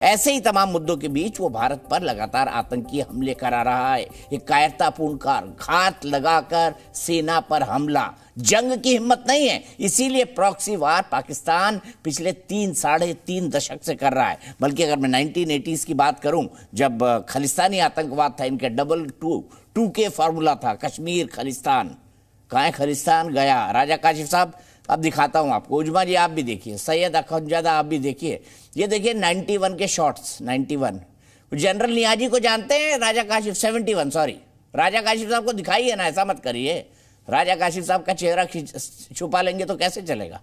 ऐसे ही तमाम मुद्दों के बीच वो भारत पर लगातार आतंकी हमले करा रहा है। एक कायरतापूर्ण घात लगाकर सेना पर हमला, जंग की हिम्मत नहीं है। इसीलिए प्रॉक्सी वार पाकिस्तान पिछले 3 साढ़े 3 दशक से कर रहा है। बल्कि अगर मैं 1980s की बात करूं, जब खालिस्तानी आतंकवाद था, इनके 222 फॉर्मूला था, कश्मीर खालिस्तान, कहाँ है खालिस्तान गया। राजा काशिफ साहब अब दिखाता हूं आपको, उजमा जी आप भी देखिए, सैयद अखुंजादा आप भी देखिए, ये देखिए 91 के शॉट्स। 91 जनरल नियाजी को जानते हैं, राजा काशिफ 71 सॉरी, राजा काशिफ साहब को दिखाइए ना, ऐसा मत करिए। राजा काशिफ साहब का चेहरा छुपा लेंगे तो कैसे चलेगा।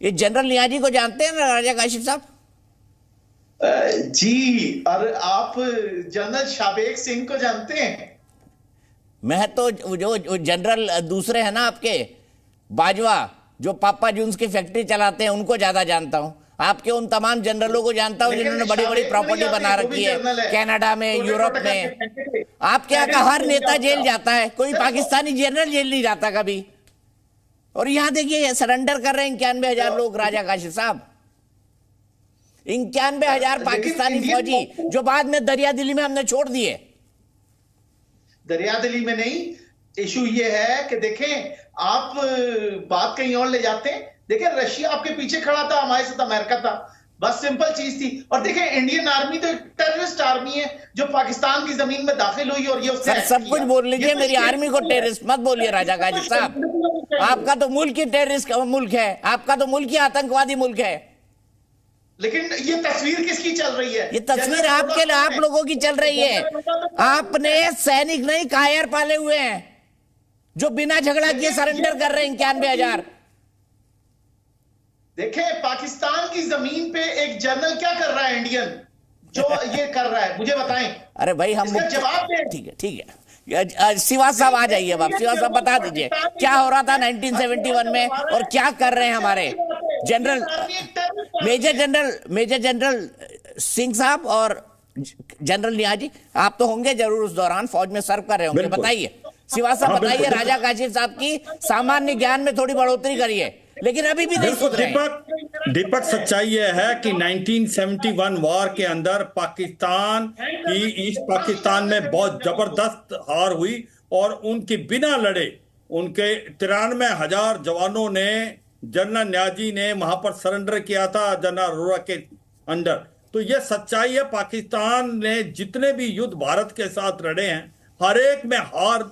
ये जनरल नियाजी को जानते हैं ना राजा काशिफ साहब? जी, और आप जनरल शाबेग सिंह को जानते हैं? मैं तो जो जनरल दूसरे हैं ना आपके, बाजवा, जो पापा जून्स की फैक्ट्री चलाते हैं, उनको ज्यादा जानता हूं। आपके उन तमाम जनरलों को जानता हूं जिन्होंने बड़ी बड़ी प्रॉपर्टी बना रखी है कनाडा में, यूरोप में। आपके यहाँ का हर नेता जेल जाता है, कोई पाकिस्तानी जनरल जेल नहीं जाता कभी। और यहां देखिए सरेंडर कर रहे हैं 91,000 लोग। राजा काशिफ साहब, 91,000 पाकिस्तानी फौजी जो बाद में दरिया दिली में हमने छोड़ दिए। दरिया दिली में नहीं, इशू ये है कि देखें, आप बात कहीं और ले जाते हैं। देखें, रशिया आपके पीछे खड़ा था, हमारे साथ अमेरिका था, बस सिंपल चीज थी। और देखें, इंडियन आर्मी तो एक टेररिस्ट आर्मी है जो पाकिस्तान की जमीन में दाखिल हुई और ये उसने सब कुछ बोल लीजिए, मेरी आर्मी को टेररिस्ट मत बोलिए राजा काशिफ साहब। आपका तो मुल्क ही टेररिस्ट मुल्क है, आपका तो मुल्क ही आतंकवादी मुल्क है। लेकिन ये तस्वीर किसकी चल रही है? ये तस्वीर आपके, आप लोगों की चल रही है। आपने सैनिक नहीं, कायर पाले हुए हैं जो बिना झगड़ा किए सरेंडर कर रहे हैं 91,000। देखें, पाकिस्तान की जमीन पे एक जनरल क्या कर रहा है इंडियन, जो ये कर रहा है, मुझे बताएं। अरे भाई हम जवाब दें। ठीक है, ठीक है। श्रीवास साहब आ जाइए, अब आप श्रीवास साहब बता दीजिए क्या हो रहा था 1971 में और क्या कर रहे हैं हमारे जनरल, मेजर जनरल सिंह साहब और जनरल नियाजी। आप तो होंगे जरूर उस दौरान, फौज में सर्व कर रहे होंगे, बताइए श्रीवास साहब, बताइए। राजा काशिफ साहब की सामान्य ज्ञान में थोड़ी बढ़ोतरी करिए, लेकिन अभी भी नहीं सुध रहे। दीपक, सच्चाई यह है कि 1971 वॉर के अंदर पाकिस्तान की, ईस्ट पाकिस्तान में बहुत जबरदस्त हार हुई और उनके बिना लड़े उनके 93,000 जवानों ने, जनरल न्याजी ने वहां पर सरेंडर किया था जनरल अरोड़ा के अंडर। तो यह सच्चाई है, पाकिस्तान ने जितने भी युद्ध भारत के साथ लड़े हैं, हर एक में हार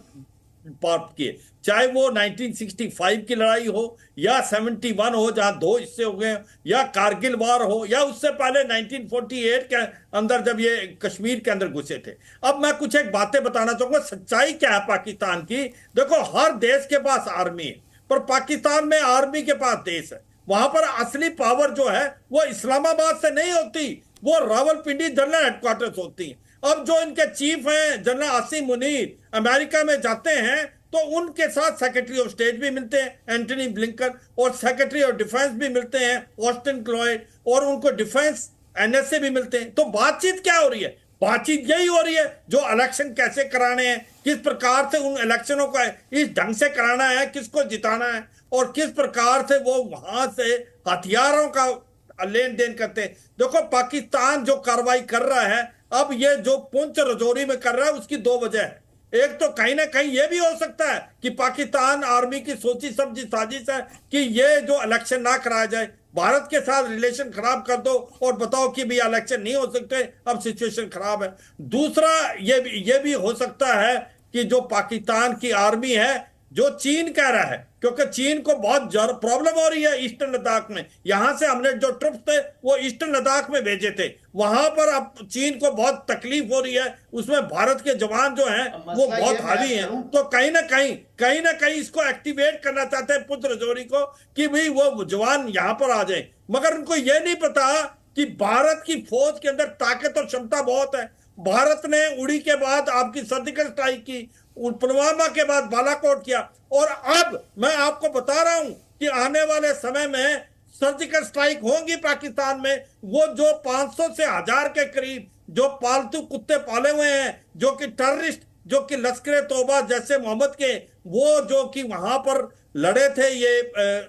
प्राप्त किए, चाहे वो 1965 की लड़ाई हो या 71 हो जहां 2 हिस्से हो गए, या कारगिल वार हो, या उससे पहले 1948 के अंदर जब ये कश्मीर के अंदर घुसे थे। अब मैं कुछ एक बातें बताना चाहूंगा, सच्चाई क्या है पाकिस्तान की। देखो, हर देश के पास आर्मी है, पर पाकिस्तान में आर्मी के पास देश है। वहां पर असली पावर जो है वो इस्लामाबाद से नहीं होती, वो रावलपिंडी जनरल हेडक्वार्टर होती है। अब जो इनके चीफ हैं जनरल आसिम मुनीर, अमेरिका में जाते हैं तो उनके साथ सेक्रेटरी ऑफ स्टेट भी मिलते हैं एंटनी ब्लिंकन, और सेक्रेटरी ऑफ डिफेंस भी मिलते हैं ऑस्टिन क्लॉयड, और उनको डिफेंस एनएसए भी मिलते हैं। तो बातचीत क्या हो रही है? बातचीत यही हो रही है जो इलेक्शन कैसे कराने हैं, किस प्रकार से उन इलेक्शनों का इस ढंग से कराना है, किसको जिताना है, और किस प्रकार से वो वहां से हथियारों का लेन देन करते हैं। देखो, पाकिस्तान जो कार्रवाई कर रहा है, अब ये जो पुंछ रजौरी में कर रहा है, उसकी 2 वजह है। एक तो कहीं ना कहीं ये भी हो सकता है कि पाकिस्तान आर्मी की सोची समझी साजिश है कि ये जो इलेक्शन ना कराया जाए, भारत के साथ रिलेशन खराब कर दो और बताओ कि भी इलेक्शन नहीं हो सकते, अब सिचुएशन खराब है। दूसरा ये भी हो सकता है कि जो पाकिस्तान की आर्मी है, जो चीन कह रहा है, क्योंकि चीन को बहुत प्रॉब्लम हो रही है ईस्टर्न लद्दाख में, यहां से हमने जो ट्रुप्स थे वो ईस्टर्न लद्दाख में भेजे थे, वहां पर अब चीन को बहुत तकलीफ हो रही है, उसमें भारत के जवान जो हैं वो बहुत हावी हैं। तो कहीं ना कहीं इसको एक्टिवेट करना चाहते हैं पुंछ रजौरी को, कि भाई वो जवान यहां पर आ जाए। मगर उनको यह नहीं पता कि भारत की फौज के अंदर ताकत और क्षमता बहुत है। भारत ने उड़ी के बाद आपकी सर्जिकल स्ट्राइक की, पुलवामा के बाद बालाकोट किया, और अब मैं आपको बता रहा हूं कि आने वाले समय में सर्जिकल स्ट्राइक होंगी पाकिस्तान में। वो जो 500 से 1000 के करीब जो पालतू कुत्ते पाले हुए हैं, जो कि टेररिस्ट जो कि लश्कर तौबा जैसे मोहम्मद के वो जो कि वहां पर लड़े थे ये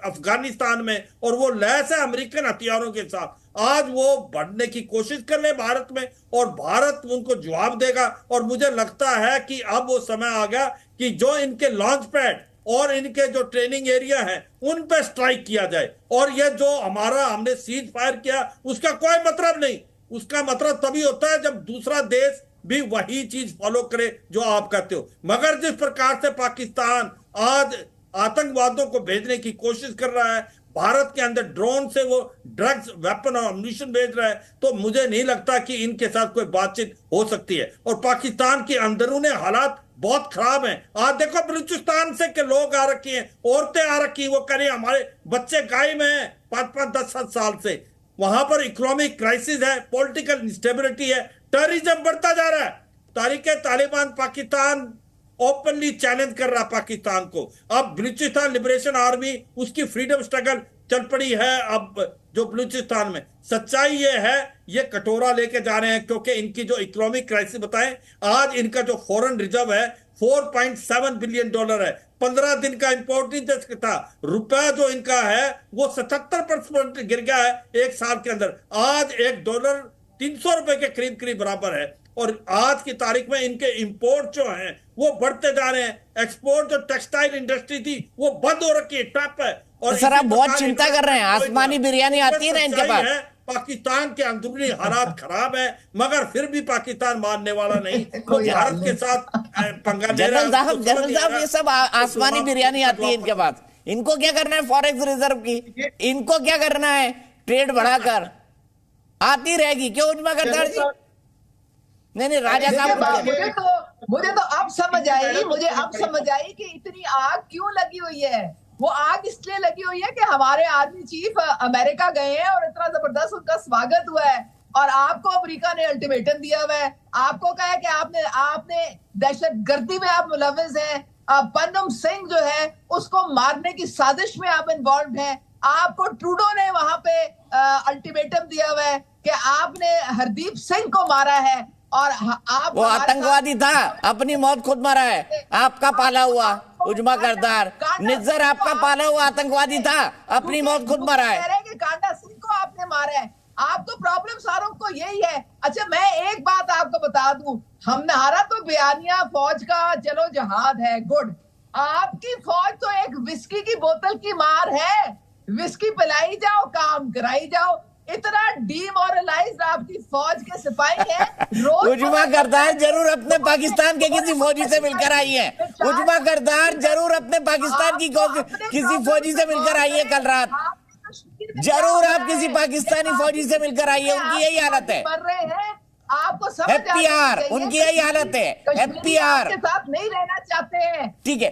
अफगानिस्तान में, और वो लैस है अमेरिकन हथियारों के साथ, आज वो बढ़ने की कोशिश कर रहे भारत में और भारत उनको जवाब देगा। और मुझे लगता है कि अब वो समय आ गया कि जो इनके लॉन्च पैड और इनके जो ट्रेनिंग एरिया है उन पे स्ट्राइक किया जाए। और ये जो हमने सीज फायर किया उसका कोई मतलब नहीं, उसका मतलब तभी होता है जब दूसरा देश भी वही चीज फॉलो करे जो आप कहते हो। मगर जिस प्रकार से पाकिस्तान आज आतंकवादियों को भेजने की कोशिश कर रहा है, भारत के अंदर ड्रोन से वो ड्रग्स, वेपन और अम्यूनिशन भेज रहा है, तो मुझे नहीं लगता कि इनके साथ कोई बातचीत हो सकती है। और पाकिस्तान के अंदरूनी हालात बहुत खराब हैं। आज देखो बलूचिस्तान से के लोग आ रखे हैं, औरतें आ रखी हैं, वो कह रही हैं हमारे बच्चे गायब हैं 5-5, 10 साल से। वहां पर इकोनॉमिक क्राइसिस है, पॉलिटिकल इंस्टेबिलिटी है, टेररिज्म बढ़ता जा रहा है। तारीके तालिबान पाकिस्तान ओपनली चैलेंज कर रहा पाकिस्तान को। अब बलूचिस्तान लिबरेशन आर्मी उसकी फ्रीडम स्ट्रगल चल पड़ी है। अब जो बलूचिस्तान में सच्चाई ये है, ये कटोरा लेके जा रहे हैं, क्योंकि इनकी जो इकोनॉमिक क्राइसिस बताएं, आज इनका जो फॉरेन रिजर्व है $4.7 बिलियन है। 15 दिन का इंपोर्ट नहीं दे सकता। रुपया जो इनका है वो 77% गिर गया है एक साल के अंदर। आज $1 $300 के करीब करीब बराबर है। और आज की तारीख में इनके इंपोर्ट जो हैं वो बढ़ते जा रहे हैं। एक्सपोर्ट जो टेक्सटाइल इंडस्ट्री थी वो बंद हो रखी है, टप है। और सर आप बहुत चिंता कर रहे हैं, आसमानी बिरयानी आती है ना इनके पास। पाकिस्तान के अंदरूनी हालात खराब है, मगर फिर भी पाकिस्तान मानने वाला नहीं। वो भारत के साथ पंगा ले रहा है। जनरल साहब ये सब आसमानी बिरयानी आती है इनके पास। इनको क्या करना है फॉरेक्स रिजर्व की, इनको क्या करना है ट्रेड बढ़ाकर, आती रहेगी। क्यों उजमा करदार जी? नहीं राजा साहब, मुझे तो अब समझ आई कि इतनी आग क्यों लगी हुई है। वो आग इसलिए लगी हुई है कि हमारे आर्मी चीफ अमेरिका गए हैं और इतना जबरदस्त उनका स्वागत हुआ है, और आपको अमेरिका ने अल्टीमेटम दिया हुआ है। आपको कहा है कि आपने दहशतगर्दी में आप मुलविस हैं। पन्नम सिंह जो है उसको मारने की साजिश में आप इन्वॉल्व हैं। आपको ट्रूडो ने वहां पे अल्टीमेटम दिया हुआ है कि आपने हरदीप सिंह को मारा है, और आप वो आतंकवादी था, अपनी मौत खुद मरा है। आपका पाला हुआ उजमा करदार निज्जर आपका पाला हुआ आतंकवादी था, अपनी मौत खुद मरा है। कांडा सिंह को आपने मारा है। आपको प्रॉब्लम सारों को यही है। अच्छा मैं एक बात आपको बता दूं, हमारा तो बयानिया फौज का चलो जहाद है, गुड। आपकी फौज तो एक विस्की की बोतल की मार है। विस्की पिलाई जाओ, काम कराई जाओ। इतना डीमोरलाइज्ड आपकी फौज के सिपाही हैं। उजमा करदार जरूर अपने पाकिस्तान के किसी फौजी से मिलकर आई है। उजमा करदार जरूर अपने पाकिस्तान की किसी फौजी से मिलकर आई है कल रात। जरूर आप किसी पाकिस्तानी फौजी से मिलकर आई है। उनकी यही हालत है। आपको FPR उनकी यही हालत है। FPR के साथ नहीं रहना चाहते हैं। ठीक है,